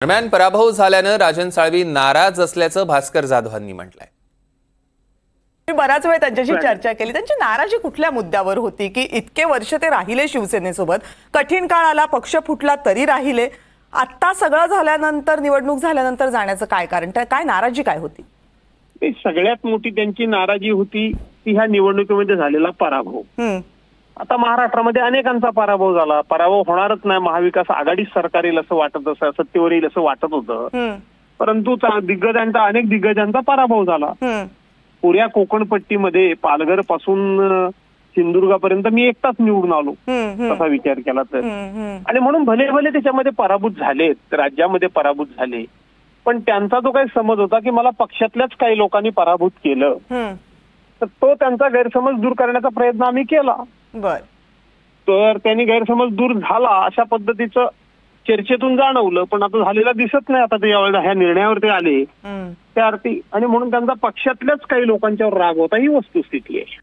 दरम्यान पराभव झाल्यानं राजन साळवी नाराज असल्याचं भास्कर जाधवांनी म्हटलंय। बराच वेळ त्यांच्याशी चर्चा केली। त्यांची नाराजी कुठल्या मुद्द्यावर होती की इतके वर्ष ते राहिले शिवसेनेसोबत, कठीण काळ आला, पक्ष फुटला तरी राहिले, आता सगळं झाल्यानंतर, निवडणूक झाल्यानंतर जाण्याचं काय कारण, काय नाराजी काय होती? सगळ्यात मोठी त्यांची नाराजी होती की ह्या निवडणुकीमध्ये झालेला पराभव। आता महाराष्ट्रामध्ये अनेकांचा पराभव झाला, पराभव होणारच नाही, महाविकास आघाडी सरकार येईल असं वाटत होतं, सत्तेवर येईल असं वाटत होतं, परंतु अनेक दिग्गजांचा पराभव झाला। पुऱ्या कोकणपट्टीमध्ये पालघर पासून सिंधुदुर्गापर्यंत मी एकटाच निवडून आलो असा विचार केला तर, आणि म्हणून भले भले त्याच्यामध्ये पराभूत झालेत, राज्यामध्ये पराभूत झाले, पण त्यांचा जो काही समज होता की मला पक्षातल्याच काही लोकांनी पराभूत केलं, तर तो त्यांचा गैरसमज दूर करण्याचा प्रयत्न आम्ही केला। तर त्यांनी गैरसमज दूर झाला अशा पद्धतीचं चर्चेतून जाणवलं, पण आता झालेला दिसत नाही। आता ते यावेळेला ह्या निर्णयावर ते आले त्या अर्थी, आणि म्हणून त्यांचा पक्षातल्याच काही लोकांच्यावर राग होता, ही वस्तुस्थिती आहे।